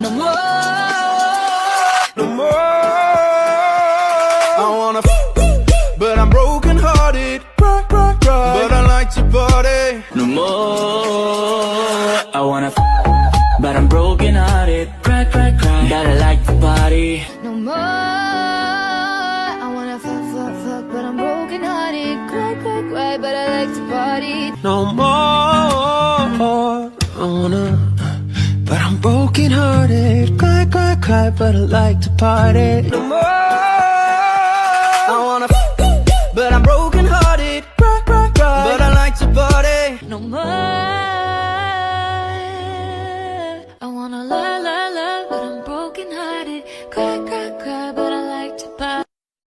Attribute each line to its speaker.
Speaker 1: no more,
Speaker 2: no more. I wanna but I'm broken hearted. But I like to party.
Speaker 1: no more. I wanna but I'm broken hearted. Cry, cry, cry, but I like to party.
Speaker 3: No more. I wanna fuck, but I'm broken hearted. Cry, cry, cry, but I like to party.
Speaker 2: No more. I wanna, but I'm broken hearted. Cry, cry, cry, but I like to party. No more.